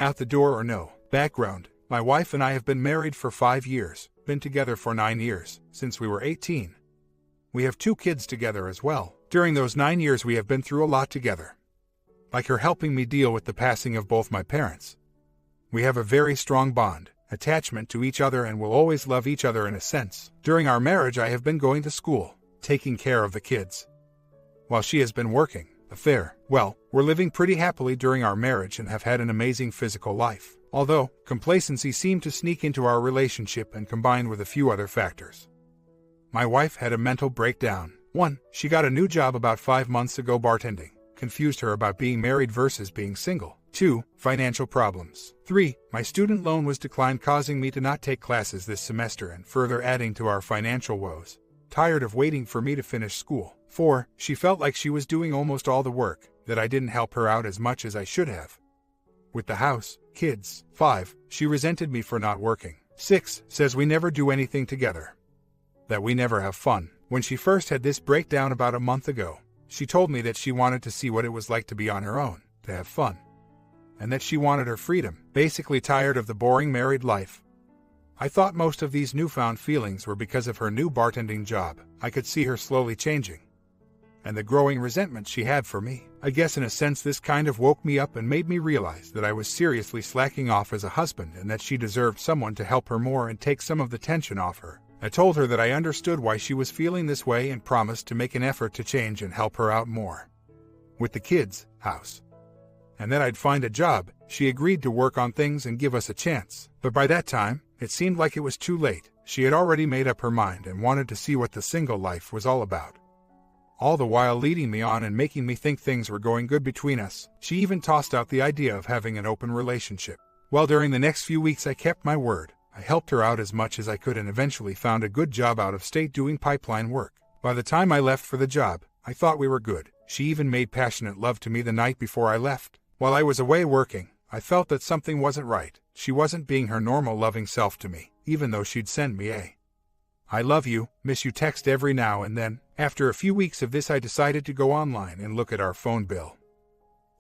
Out the door or no? Background: my wife and I have been married for 5 years, been together for 9 years, since we were 18. We have 2 kids together as well. During those 9 years we have been through a lot together. Like her helping me deal with the passing of both my parents. We have a very strong bond, attachment to each other, and will always love each other in a sense. During our marriage I have been going to school, taking care of the kids, while she has been working. Well, we're living pretty happily during our marriage and have had an amazing physical life. Although, complacency seemed to sneak into our relationship and combined with a few other factors. My wife had a mental breakdown. 1. She got a new job about 5 months ago bartending. Confused her about being married versus being single. 2. Financial problems. 3. My student loan was declined, causing me to not take classes this semester and further adding to our financial woes. Tired of waiting for me to finish school. 4. She felt like she was doing almost all the work, that I didn't help her out as much as I should have with the house, kids. 5. She resented me for not working. 6. Says we never do anything together, that we never have fun. When she first had this breakdown about a month ago, she told me that she wanted to see what it was like to be on her own, to have fun, and that she wanted her freedom, basically tired of the boring married life. I thought most of these newfound feelings were because of her new bartending job. I could see her slowly changing, and the growing resentment she had for me. I guess in a sense this kind of woke me up and made me realize that I was seriously slacking off as a husband and that she deserved someone to help her more and take some of the tension off her. I told her that I understood why she was feeling this way and promised to make an effort to change and help her out more with the kids, house, and that I'd find a job. She agreed to work on things and give us a chance. But by that time, it seemed like it was too late. She had already made up her mind and wanted to see what the single life was all about. All the while leading me on and making me think things were going good between us. She even tossed out the idea of having an open relationship. Well, during the next few weeks I kept my word. I helped her out as much as I could and eventually found a good job out of state doing pipeline work. By the time I left for the job, I thought we were good. She even made passionate love to me the night before I left. While I was away working, I felt that something wasn't right. She wasn't being her normal loving self to me, even though she'd send me a "I love you, miss you" text every now and then. After a few weeks of this I decided to go online and look at our phone bill.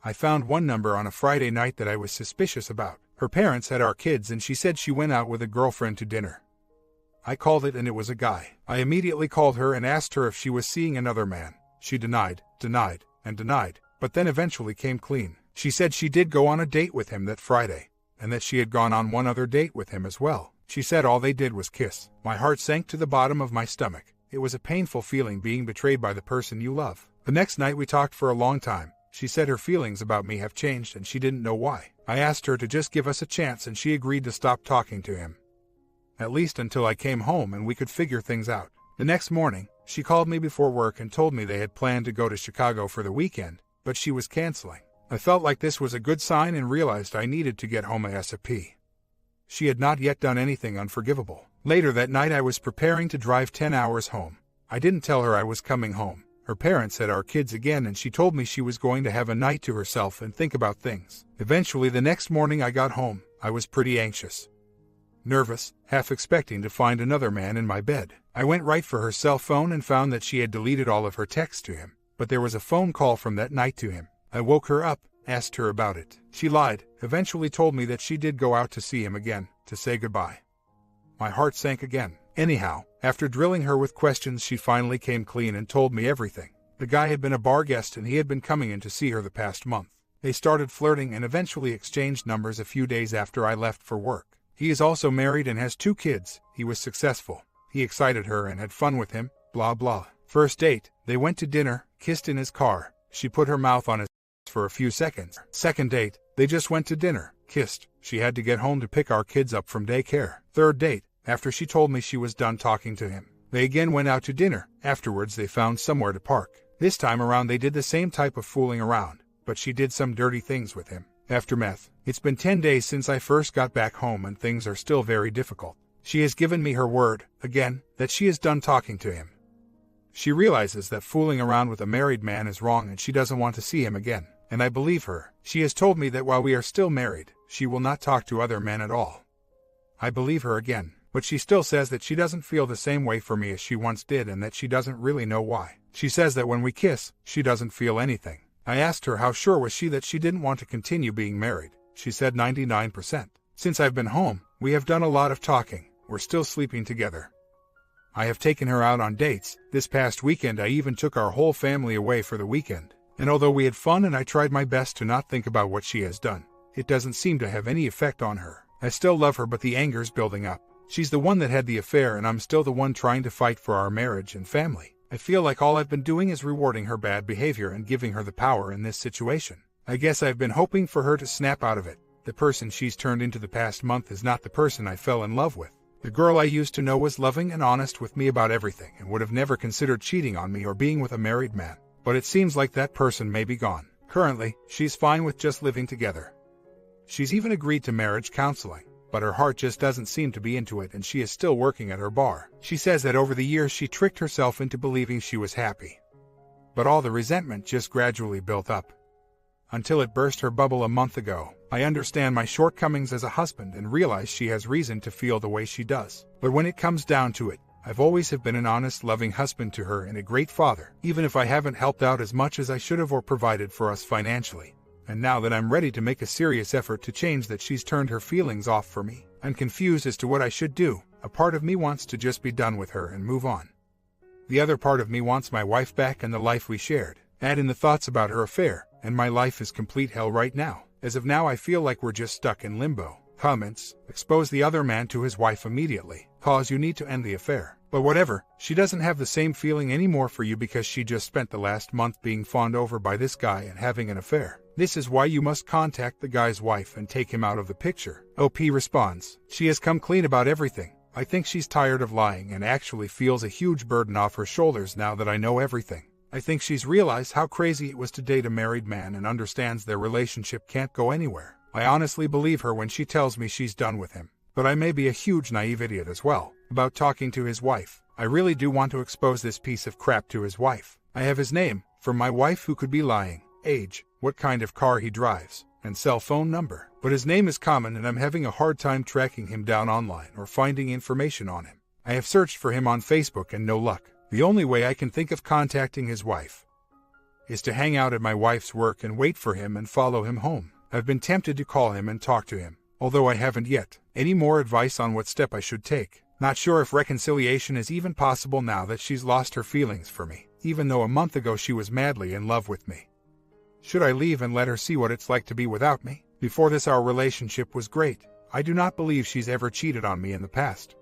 I found one number on a Friday night that I was suspicious about. Her parents had our kids and she said she went out with a girlfriend to dinner. I called it and it was a guy. I immediately called her and asked her if she was seeing another man. She denied, but then eventually came clean. She said she did go on a date with him that Friday, and that she had gone on one other date with him as well. She said all they did was kiss. My heart sank to the bottom of my stomach. It was a painful feeling being betrayed by the person you love. The next night we talked for a long time. She said her feelings about me have changed and she didn't know why. I asked her to just give us a chance and she agreed to stop talking to him, at least until I came home and we could figure things out. The next morning, she called me before work and told me they had planned to go to Chicago for the weekend, but she was canceling. I felt like this was a good sign and realized I needed to get home ASAP. She had not yet done anything unforgivable. Later that night I was preparing to drive 10 hours home. I didn't tell her I was coming home. Her parents had our kids again and she told me she was going to have a night to herself and think about things. Eventually the next morning I got home. I was pretty anxious, nervous, half expecting to find another man in my bed. I went right for her cell phone and found that she had deleted all of her texts to him, but there was a phone call from that night to him. I woke her up, asked her about it. She lied, eventually told me that she did go out to see him again, to say goodbye. My heart sank again. Anyhow, after drilling her with questions she finally came clean and told me everything. The guy had been a bar guest and he had been coming in to see her the past month. They started flirting and eventually exchanged numbers a few days after I left for work. He is also married and has 2 kids. He was successful. He excited her and had fun with him, blah blah. First date, they went to dinner, kissed in his car. She put her mouth on his for a few seconds. Second date, they just went to dinner, kissed. She had to get home to pick our kids up from daycare. Third date, after she told me she was done talking to him, they again went out to dinner. Afterwards they found somewhere to park. This time around they did the same type of fooling around, but she did some dirty things with him. Aftermath. It's been 10 days since I first got back home and things are still very difficult. She has given me her word, again, that she is done talking to him. She realizes that fooling around with a married man is wrong and she doesn't want to see him again. And I believe her. She has told me that while we are still married, she will not talk to other men at all. I believe her again. But she still says that she doesn't feel the same way for me as she once did and that she doesn't really know why. She says that when we kiss, she doesn't feel anything. I asked her how sure was she that she didn't want to continue being married. she said 99%. Since I've been home, we have done a lot of talking. We're still sleeping together. I have taken her out on dates. This past weekend I even took our whole family away for the weekend. And although we had fun and I tried my best to not think about what she has done, it doesn't seem to have any effect on her. I still love her, but the anger's building up. She's the one that had the affair and I'm still the one trying to fight for our marriage and family. I feel like all I've been doing is rewarding her bad behavior and giving her the power in this situation. I guess I've been hoping for her to snap out of it. The person she's turned into the past month is not the person I fell in love with. The girl I used to know was loving and honest with me about everything and would have never considered cheating on me or being with a married man. But it seems like that person may be gone. Currently, she's fine with just living together. She's even agreed to marriage counseling, but her heart just doesn't seem to be into it and she is still working at her bar. She says that over the years she tricked herself into believing she was happy. But all the resentment just gradually built up. Until it burst her bubble a month ago. I understand my shortcomings as a husband and realize she has reason to feel the way she does. But when it comes down to it, I've always have been an honest, loving husband to her and a great father, even if I haven't helped out as much as I should have or provided for us financially. And now that I'm ready to make a serious effort to change that, she's turned her feelings off for me. I'm confused as to what I should do. A part of me wants to just be done with her and move on. The other part of me wants my wife back and the life we shared. Add in the thoughts about her affair, and my life is complete hell right now. As of now I feel like we're just stuck in limbo. Comments: expose the other man to his wife immediately. Cause you need to end the affair. But whatever, she doesn't have the same feeling anymore for you because she just spent the last month being fawned over by this guy and having an affair. This is why you must contact the guy's wife and take him out of the picture. OP responds: she has come clean about everything. I think she's tired of lying and actually feels a huge burden off her shoulders now that I know everything. I think she's realized how crazy it was to date a married man and understands their relationship can't go anywhere. I honestly believe her when she tells me she's done with him. But I may be a huge naive idiot as well. About talking to his wife, I really do want to expose this piece of crap to his wife. I have his name, from my wife who could be lying, age, what kind of car he drives, and cell phone number. But his name is common and I'm having a hard time tracking him down online or finding information on him. I have searched for him on Facebook and no luck. The only way I can think of contacting his wife is to hang out at my wife's work and wait for him and follow him home. I've been tempted to call him and talk to him, although I haven't yet. Any more advice on what step I should take? Not sure if reconciliation is even possible now that she's lost her feelings for me, even though a month ago she was madly in love with me. Should I leave and let her see what it's like to be without me? Before this our relationship was great. I do not believe she's ever cheated on me in the past.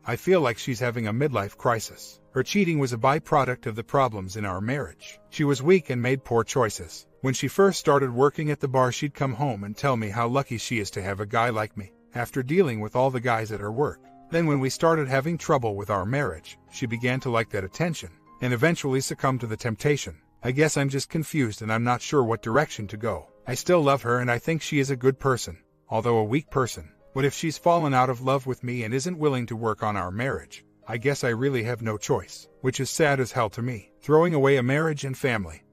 I feel like she's having a midlife crisis. Her cheating was a byproduct of the problems in our marriage. She was weak and made poor choices. When she first started working at the bar, she'd come home and tell me how lucky she is to have a guy like me, after dealing with all the guys at her work. Then when we started having trouble with our marriage, she began to like that attention, and eventually succumbed to the temptation. I guess I'm just confused and I'm not sure what direction to go. I still love her and I think she is a good person, although a weak person. But if she's fallen out of love with me and isn't willing to work on our marriage, I guess I really have no choice, which is sad as hell to me. Throwing away a marriage and family,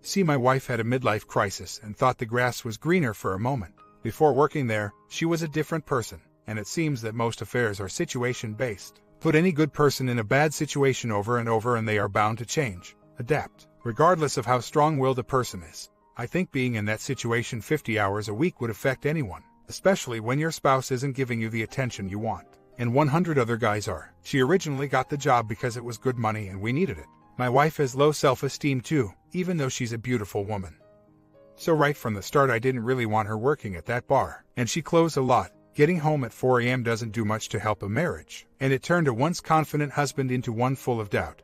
see, my wife had a midlife crisis and thought the grass was greener for a moment. Before working there, she was a different person, and it seems that most affairs are situation-based. Put any good person in a bad situation over and over and they are bound to change, adapt, regardless of how strong-willed a person is. I think being in that situation 50 hours a week would affect anyone, especially when your spouse isn't giving you the attention you want. And 100 other guys are. She originally got the job because it was good money and we needed it. My wife has low self-esteem too, even though she's a beautiful woman. So right from the start I didn't really want her working at that bar. And she closed a lot. Getting home at 4 a.m. doesn't do much to help a marriage. And it turned a once confident husband into one full of doubt.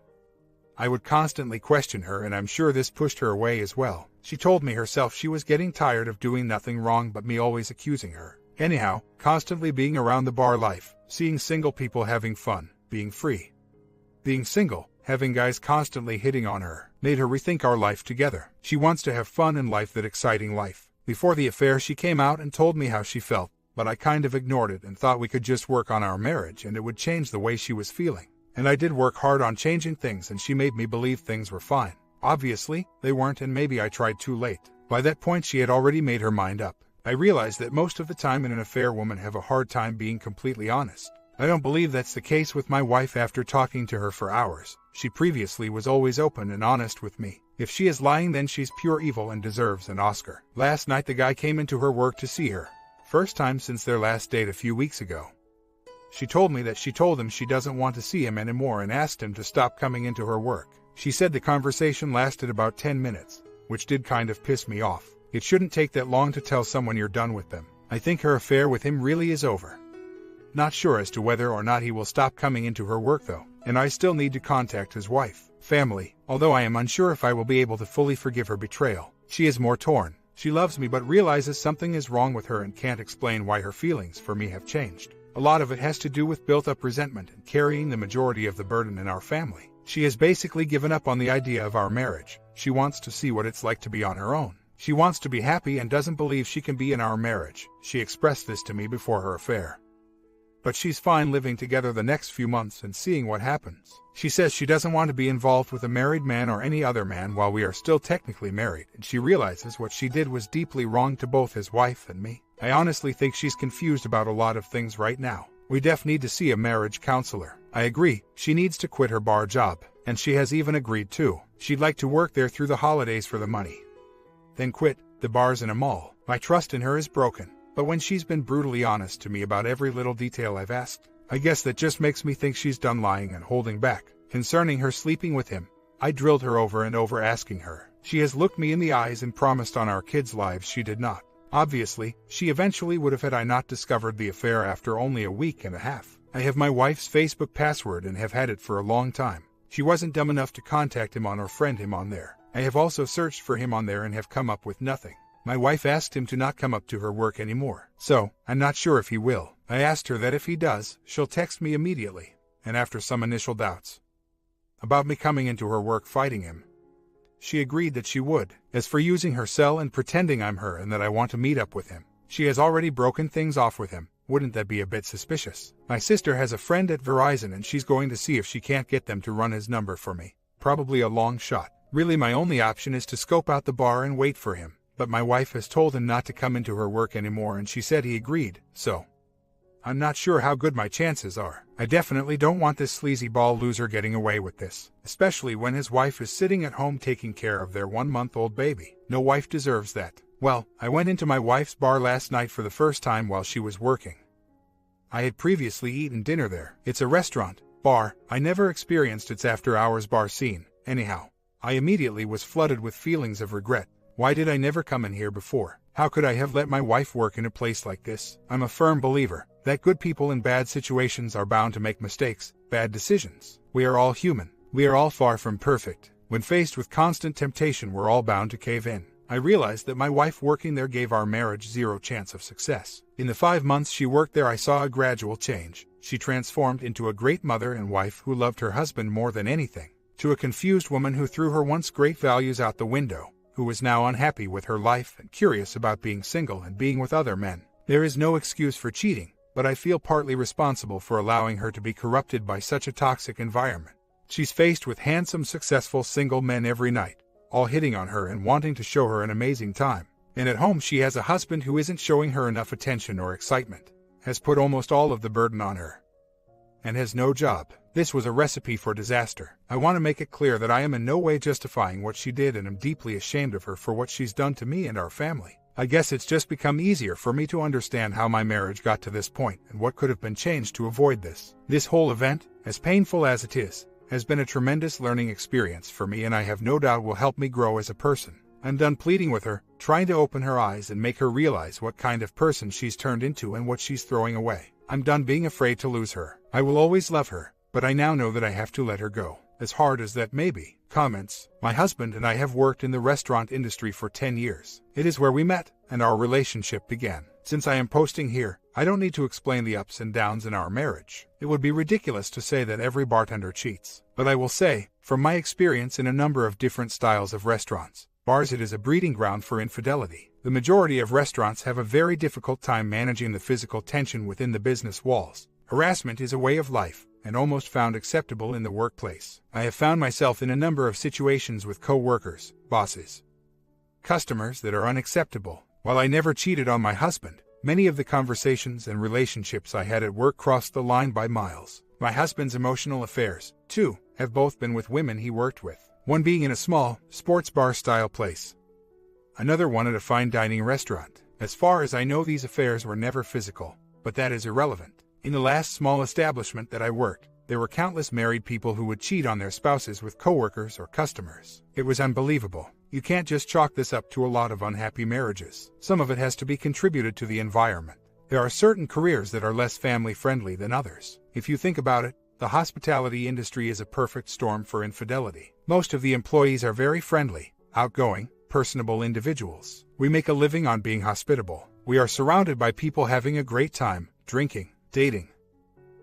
I would constantly question her and I'm sure this pushed her away as well. She told me herself she was getting tired of doing nothing wrong but me always accusing her. Anyhow, constantly being around the bar life, seeing single people having fun, being free. Being single, having guys constantly hitting on her, made her rethink our life together. She wants to have fun in life, that exciting life. Before the affair she came out and told me how she felt, but I kind of ignored it and thought we could just work on our marriage and it would change the way she was feeling. And I did work hard on changing things and she made me believe things were fine. Obviously, they weren't and maybe I tried too late. By that point she had already made her mind up. I realized that most of the time in an affair women have a hard time being completely honest. I don't believe that's the case with my wife after talking to her for hours. She previously was always open and honest with me. If she is lying, then she's pure evil and deserves an Oscar. Last night the guy came into her work to see her. First time since their last date a few weeks ago. She told me that she told him she doesn't want to see him anymore and asked him to stop coming into her work. She said the conversation lasted about 10 minutes, which did kind of piss me off. It shouldn't take that long to tell someone you're done with them. I think her affair with him really is over. Not sure as to whether or not he will stop coming into her work though, and I still need to contact his wife, family, although I am unsure if I will be able to fully forgive her betrayal. She is more torn. She loves me but realizes something is wrong with her and can't explain why her feelings for me have changed. A lot of it has to do with built-up resentment and carrying the majority of the burden in our family. She has basically given up on the idea of our marriage. She wants to see what it's like to be on her own. She wants to be happy and doesn't believe she can be in our marriage. She expressed this to me before her affair. But she's fine living together the next few months and seeing what happens. She says she doesn't want to be involved with a married man or any other man while we are still technically married, and she realizes what she did was deeply wrong to both his wife and me. I honestly think she's confused about a lot of things right now. We def need to see a marriage counselor. I agree, she needs to quit her bar job, and she has even agreed to. She'd like to work there through the holidays for the money. Then quit the bars in a mall. My trust in her is broken. But when she's been brutally honest to me about every little detail I've asked, I guess that just makes me think she's done lying and holding back. Concerning her sleeping with him, I drilled her over and over asking her. She has looked me in the eyes and promised on our kids' lives she did not. Obviously, she eventually would have had I not discovered the affair after only a week and a half. I have my wife's Facebook password and have had it for a long time. She wasn't dumb enough to contact him on or friend him on there. I have also searched for him on there and have come up with nothing. My wife asked him to not come up to her work anymore, so I'm not sure if he will. I asked her that if he does, she'll text me immediately, and after some initial doubts about me coming into her work fighting him, she agreed that she would. As for using her cell and pretending I'm her and that I want to meet up with him, she has already broken things off with him. Wouldn't that be a bit suspicious? My sister has a friend at Verizon and she's going to see if she can't get them to run his number for me. Probably a long shot. Really, my only option is to scope out the bar and wait for him. But my wife has told him not to come into her work anymore and she said he agreed, so I'm not sure how good my chances are. I definitely don't want this sleazy ball loser getting away with this, especially when his wife is sitting at home taking care of their 1-month-old baby. No wife deserves that. Well, I went into my wife's bar last night for the first time while she was working. I had previously eaten dinner there. It's a restaurant, bar. I never experienced its after-hours bar scene. Anyhow, I immediately was flooded with feelings of regret. Why did I never come in here before? How could I have let my wife work in a place like this? I'm a firm believer that good people in bad situations are bound to make mistakes, bad decisions. We are all human. We are all far from perfect. When faced with constant temptation, we're all bound to cave in. I realized that my wife working there gave our marriage zero chance of success. In the 5 months she worked there, I saw a gradual change. She transformed into a great mother and wife who loved her husband more than anything, to a confused woman who threw her once great values out the window, who was now unhappy with her life and curious about being single and being with other men. There is no excuse for cheating, but I feel partly responsible for allowing her to be corrupted by such a toxic environment. She's faced with handsome, successful single men every night, all hitting on her and wanting to show her an amazing time. And at home she has a husband who isn't showing her enough attention or excitement, has put almost all of the burden on her, and has no job. This was a recipe for disaster. I want to make it clear that I am in no way justifying what she did and am deeply ashamed of her for what she's done to me and our family. I guess it's just become easier for me to understand how my marriage got to this point and what could have been changed to avoid this. This whole event, as painful as it is, has been a tremendous learning experience for me and I have no doubt will help me grow as a person. I'm done pleading with her, trying to open her eyes and make her realize what kind of person she's turned into and what she's throwing away. I'm done being afraid to lose her. I will always love her, but I now know that I have to let her go. As hard as that may be. Comments. My husband and I have worked in the restaurant industry for 10 years. It is where we met, and our relationship began. Since I am posting here, I don't need to explain the ups and downs in our marriage. It would be ridiculous to say that every bartender cheats. But I will say, from my experience in a number of different styles of restaurants, bars, it is a breeding ground for infidelity. The majority of restaurants have a very difficult time managing the physical tension within the business walls. Harassment is a way of life, and almost found acceptable in the workplace. I have found myself in a number of situations with co-workers, bosses, customers that are unacceptable. While I never cheated on my husband, Many of the conversations and relationships I had at work crossed the line by miles. My husband's emotional affairs, too, have both been with women he worked with. One being in a small, sports bar-style place. Another one at a fine dining restaurant. As far as I know, these affairs were never physical, but that is irrelevant. In the last small establishment that I worked, there were countless married people who would cheat on their spouses with coworkers or customers. It was unbelievable. You can't just chalk this up to a lot of unhappy marriages. Some of it has to be contributed to the environment. There are certain careers that are less family-friendly than others. If you think about it, the hospitality industry is a perfect storm for infidelity. Most of the employees are very friendly, outgoing, personable individuals. We make a living on being hospitable. We are surrounded by people having a great time, drinking, dating,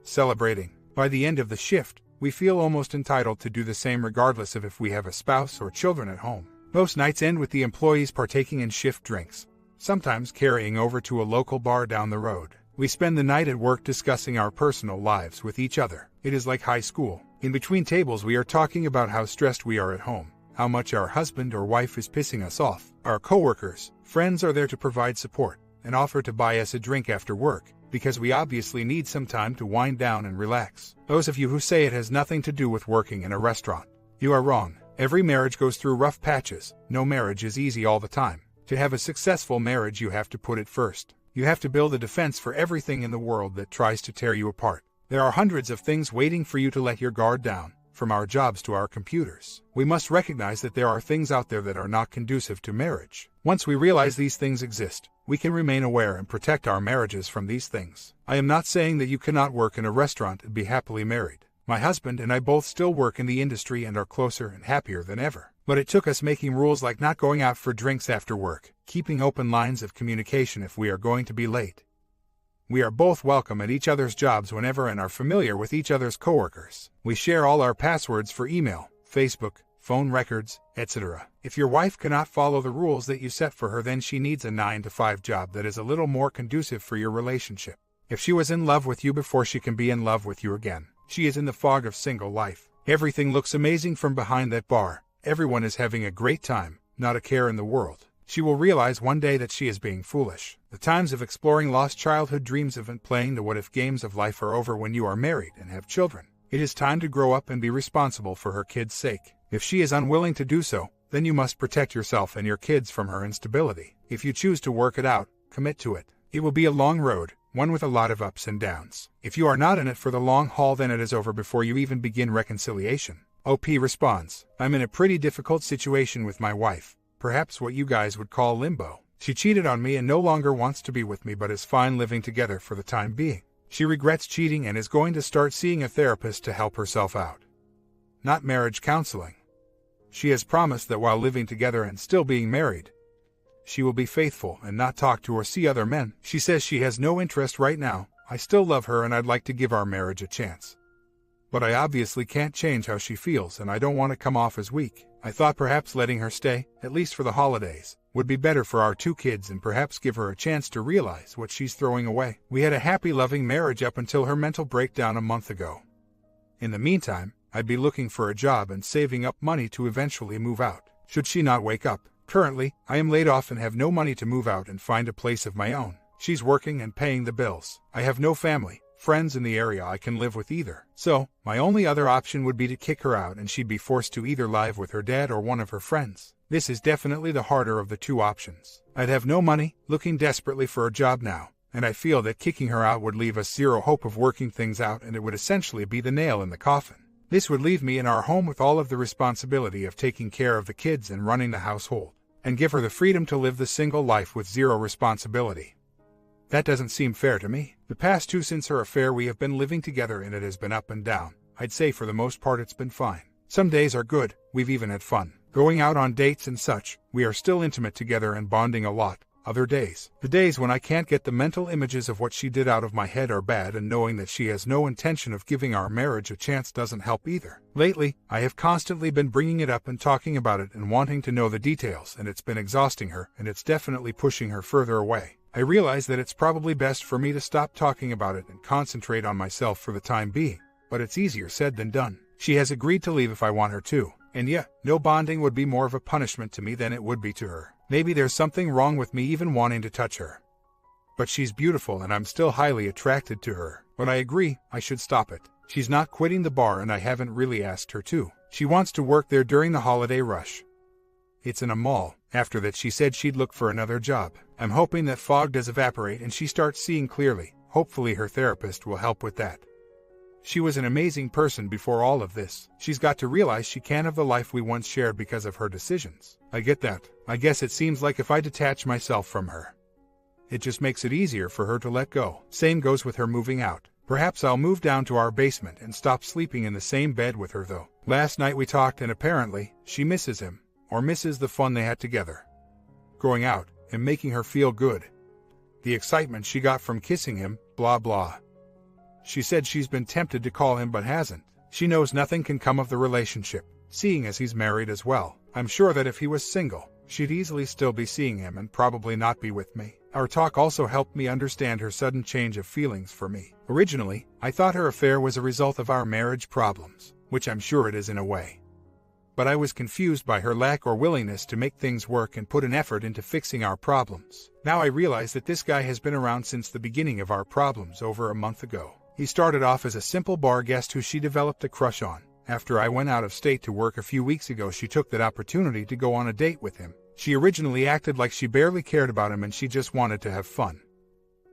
celebrating. By the end of the shift, we feel almost entitled to do the same regardless of if we have a spouse or children at home. Most nights end with the employees partaking in shift drinks, sometimes carrying over to a local bar down the road. We spend the night at work discussing our personal lives with each other. It is like high school. In between tables we are talking about how stressed we are at home, how much our husband or wife is pissing us off. Our coworkers, friends are there to provide support and offer to buy us a drink after work, because we obviously need some time to wind down and relax. Those of you who say it has nothing to do with working in a restaurant, you are wrong. Every marriage goes through rough patches. No marriage is easy all the time. To have a successful marriage, you have to put it first. You have to build a defense for everything in the world that tries to tear you apart. There are hundreds of things waiting for you to let your guard down, from our jobs to our computers. We must recognize that there are things out there that are not conducive to marriage. Once we realize these things exist, we can remain aware and protect our marriages from these things. I am not saying that you cannot work in a restaurant and be happily married. My husband and I both still work in the industry and are closer and happier than ever. But it took us making rules like not going out for drinks after work, keeping open lines of communication if we are going to be late. We are both welcome at each other's jobs whenever and are familiar with each other's coworkers. We share all our passwords for email, Facebook, phone records, etc. If your wife cannot follow the rules that you set for her, then she needs a 9-to-5 job that is a little more conducive for your relationship. If she was in love with you before she can be in love with you again, she is in the fog of single life. Everything looks amazing from behind that bar. Everyone is having a great time, not a care in the world. She will realize one day that she is being foolish. The times of exploring lost childhood dreams of and playing the what-if games of life are over when you are married and have children. It is time to grow up and be responsible for her kids' sake. If she is unwilling to do so, then you must protect yourself and your kids from her instability. If you choose to work it out, commit to it. It will be a long road, one with a lot of ups and downs. If you are not in it for the long haul, then it is over before you even begin reconciliation. OP responds, I'm in a pretty difficult situation with my wife. Perhaps what you guys would call limbo. She cheated on me and no longer wants to be with me, but is fine living together for the time being. She regrets cheating and is going to start seeing a therapist to help herself out. Not marriage counseling. She has promised that while living together and still being married, she will be faithful and not talk to or see other men. She says she has no interest right now. I still love her and I'd like to give our marriage a chance. But I obviously can't change how she feels and I don't want to come off as weak. I thought perhaps letting her stay, at least for the holidays, would be better for our 2 kids and perhaps give her a chance to realize what she's throwing away. We had a happy, loving marriage up until her mental breakdown a month ago. In the meantime, I'd be looking for a job and saving up money to eventually move out, should she not wake up. Currently, I am laid off and have no money to move out and find a place of my own. She's working and paying the bills. I have no family, friends in the area I can live with either. So, my only other option would be to kick her out and she'd be forced to either live with her dad or one of her friends. This is definitely the harder of the 2 options. I'd have no money, looking desperately for a job now, and I feel that kicking her out would leave us zero hope of working things out and it would essentially be the nail in the coffin. This would leave me in our home with all of the responsibility of taking care of the kids and running the household, and give her the freedom to live the single life with zero responsibility. That doesn't seem fair to me. The past 2 since her affair we have been living together and it has been up and down. I'd say for the most part it's been fine. Some days are good, we've even had fun. Going out on dates and such, we are still intimate together and bonding a lot. Other days, the days when I can't get the mental images of what she did out of my head are bad, and knowing that she has no intention of giving our marriage a chance doesn't help either. Lately, I have constantly been bringing it up and talking about it and wanting to know the details, and it's been exhausting her, and it's definitely pushing her further away. I realize that it's probably best for me to stop talking about it and concentrate on myself for the time being, but it's easier said than done. She has agreed to leave if I want her to, and yeah, no bonding would be more of a punishment to me than it would be to her. Maybe there's something wrong with me even wanting to touch her. but she's beautiful and I'm still highly attracted to her. But I agree, I should stop it. She's not quitting the bar and I haven't really asked her to. She wants to work there during the holiday rush. It's in a mall. After that she said she'd look for another job. I'm hoping that fog does evaporate and she starts seeing clearly. Hopefully her therapist will help with that. She was an amazing person before all of this. She's got to realize she can't have the life we once shared because of her decisions. I get that. I guess it seems like if I detach myself from her, it just makes it easier for her to let go. Same goes with her moving out. Perhaps I'll move down to our basement and stop sleeping in the same bed with her though. Last night we talked and apparently, she misses him, or misses the fun they had together. Going out, and making her feel good. The excitement she got from kissing him, blah blah. She said she's been tempted to call him but hasn't. She knows nothing can come of the relationship, seeing as he's married as well. I'm sure that if he was single, she'd easily still be seeing him and probably not be with me. Our talk also helped me understand her sudden change of feelings for me. Originally, I thought her affair was a result of our marriage problems, which I'm sure it is in a way. But I was confused by her lack or willingness to make things work and put an effort into fixing our problems. Now I realize that this guy has been around since the beginning of our problems over a month ago. He started off as a simple bar guest who she developed a crush on. After I went out of state to work a few weeks ago, she took that opportunity to go on a date with him. She originally acted like she barely cared about him and she just wanted to have fun.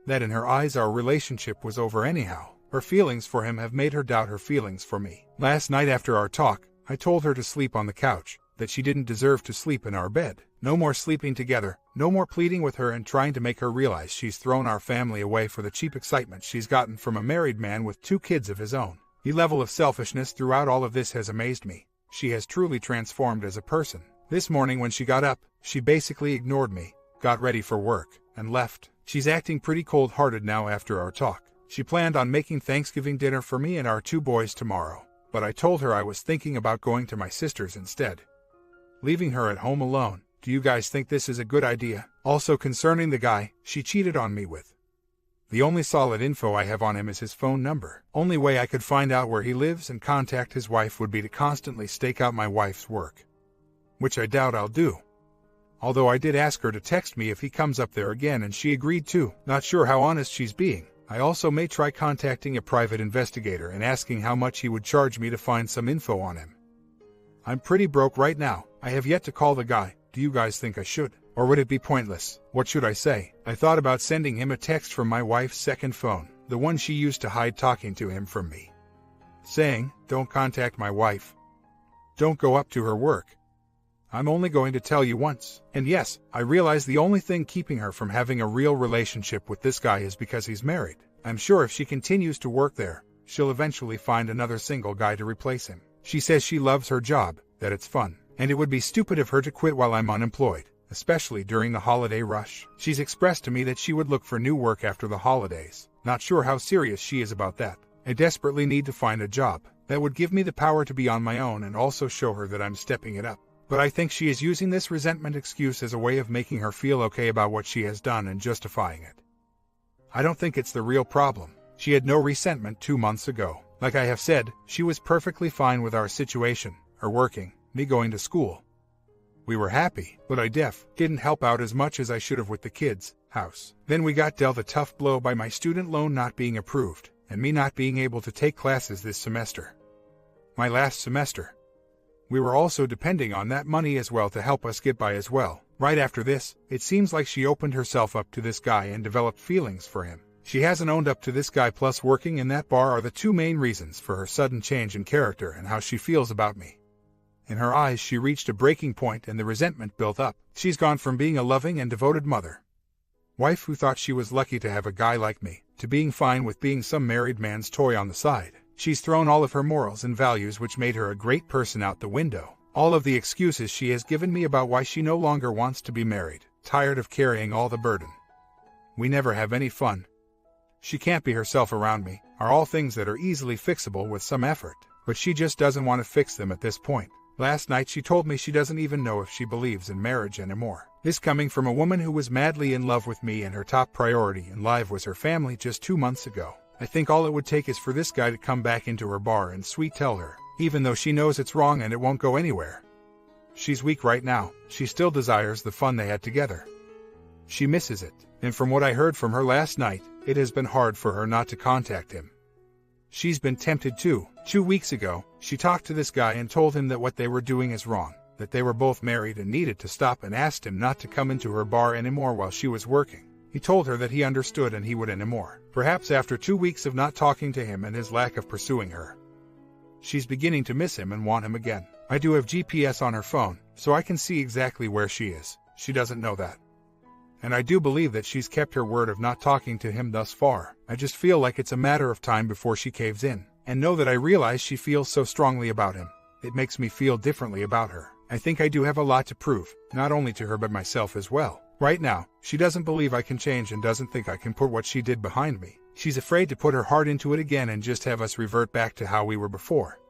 That in her eyes our relationship was over anyhow. Her feelings for him have made her doubt her feelings for me. Last night after our talk, I told her to sleep on the couch, that she didn't deserve to sleep in our bed. No more sleeping together, no more pleading with her and trying to make her realize she's thrown our family away for the cheap excitement she's gotten from a married man with 2 kids of his own. The level of selfishness throughout all of this has amazed me. She has truly transformed as a person. This morning when she got up, she basically ignored me, got ready for work, and left. She's acting pretty cold-hearted now after our talk. She planned on making Thanksgiving dinner for me and our 2 boys tomorrow, but I told her I was thinking about going to my sister's instead. Leaving her at home alone. Do you guys think this is a good idea? Also concerning the guy she cheated on me with. The only solid info I have on him is his phone number. Only way I could find out where he lives and contact his wife would be to constantly stake out my wife's work. Which I doubt I'll do. Although I did ask her to text me if he comes up there again and she agreed to. Not sure how honest she's being. I also may try contacting a private investigator and asking how much he would charge me to find some info on him. I'm pretty broke right now. I have yet to call the guy. Do you guys think I should? Or would it be pointless? What should I say? I thought about sending him a text from my wife's second phone, the one she used to hide talking to him from me. Saying, don't contact my wife. Don't go up to her work. I'm only going to tell you once. And yes, I realize the only thing keeping her from having a real relationship with this guy is because he's married. I'm sure if she continues to work there, she'll eventually find another single guy to replace him. She says she loves her job, that it's fun, and it would be stupid of her to quit while I'm unemployed, especially during the holiday rush. She's expressed to me that she would look for new work after the holidays. Not sure how serious she is about that. I desperately need to find a job that would give me the power to be on my own and also show her that I'm stepping it up. But I think she is using this resentment excuse as a way of making her feel okay about what she has done and justifying it. I don't think it's the real problem. She had no resentment 2 months ago. Like I have said, she was perfectly fine with our situation, her working, me going to school. We were happy, but I didn't help out as much as I should have with the kids' house. Then we got dealt a tough blow by my student loan not being approved, and me not being able to take classes this semester. My last semester. We were also depending on that money as well to help us get by as well. Right after this, it seems like she opened herself up to this guy and developed feelings for him. She hasn't owned up to this guy plus working in that bar are the 2 main reasons for her sudden change in character and how she feels about me. In her eyes she reached a breaking point and the resentment built up. She's gone from being a loving and devoted mother, wife who thought she was lucky to have a guy like me, to being fine with being some married man's toy on the side. She's thrown all of her morals and values which made her a great person out the window. All of the excuses she has given me about why she no longer wants to be married, tired of carrying all the burden. We never have any fun. She can't be herself around me, are all things that are easily fixable with some effort, but she just doesn't want to fix them at this point. Last night she told me she doesn't even know if she believes in marriage anymore. This coming from a woman who was madly in love with me and her top priority in life was her family just 2 months ago. I think all it would take is for this guy to come back into her bar and sweet tell her, even though she knows it's wrong and it won't go anywhere. She's weak right now. She still desires the fun they had together. She misses it, and from what I heard from her last night, it has been hard for her not to contact him. She's been tempted too. 2 weeks ago, she talked to this guy and told him that what they were doing is wrong, that they were both married and needed to stop, and asked him not to come into her bar anymore while she was working. He told her that he understood and he would anymore. Perhaps after 2 weeks of not talking to him and his lack of pursuing her, she's beginning to miss him and want him again. I do have GPS on her phone, so I can see exactly where she is. She doesn't know that. And I do believe that she's kept her word of not talking to him thus far. I just feel like it's a matter of time before she caves in. And know that I realize she feels so strongly about him. It makes me feel differently about her. I think I do have a lot to prove, not only to her but myself as well. Right now, she doesn't believe I can change and doesn't think I can put what she did behind me. She's afraid to put her heart into it again and just have us revert back to how we were before.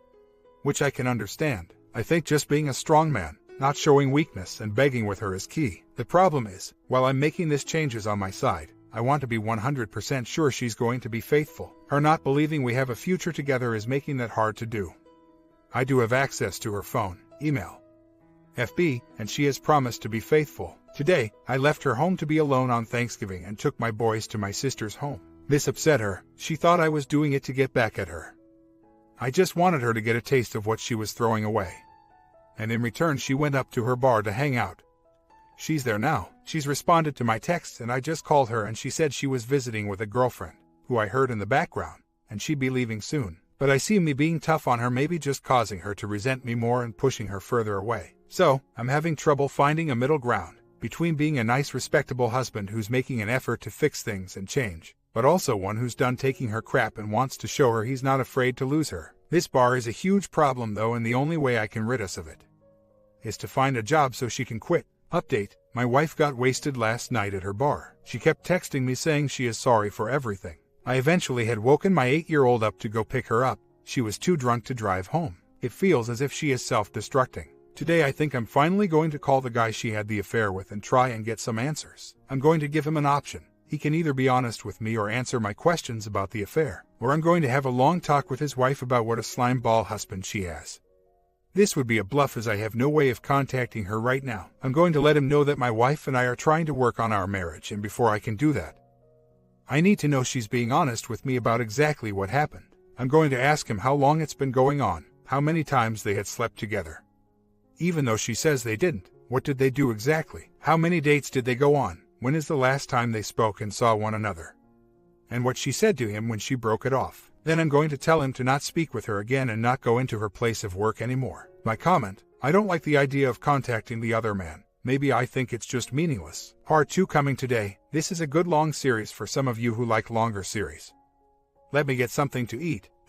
Which I can understand. I think just being a strong man, not showing weakness and begging with her is key. The problem is, while I'm making these changes on my side, I want to be 100% sure she's going to be faithful. Her not believing we have a future together is making that hard to do. I do have access to her phone, email, FB, and she has promised to be faithful. Today, I left her home to be alone on Thanksgiving and took my boys to my sister's home. This upset her. She thought I was doing it to get back at her. I just wanted her to get a taste of what she was throwing away. And in return she went up to her bar to hang out. She's there now. She's responded to my texts and I just called her and she said she was visiting with a girlfriend, who I heard in the background, and she'd be leaving soon. But I see me being tough on her maybe just causing her to resent me more and pushing her further away. So, I'm having trouble finding a middle ground between being a nice respectable husband who's making an effort to fix things and change, but also one who's done taking her crap and wants to show her he's not afraid to lose her. This bar is a huge problem though, and the only way I can rid us of it is to find a job so she can quit. Update: my wife got wasted last night at her bar. She kept texting me saying she is sorry for everything. I eventually had woken my 8-year-old up to go pick her up. She was too drunk to drive home. It feels as if she is self-destructing. Today I think I'm finally going to call the guy she had the affair with and try and get some answers. I'm going to give him an option. He can either be honest with me or answer my questions about the affair, or I'm going to have a long talk with his wife about what a slime ball husband she has. This would be a bluff as I have no way of contacting her right now. I'm going to let him know that my wife and I are trying to work on our marriage, and before I can do that, I need to know she's being honest with me about exactly what happened. I'm going to ask him how long it's been going on, how many times they had slept together. Even though she says they didn't, what did they do exactly? How many dates did they go on? When is the last time they spoke and saw one another? And what she said to him when she broke it off. Then I'm going to tell him to not speak with her again and not go into her place of work anymore. My comment: I don't like the idea of contacting the other man. Maybe I think it's just meaningless. Part 2 coming today. This is a good long series for some of you who like longer series. Let me get something to eat.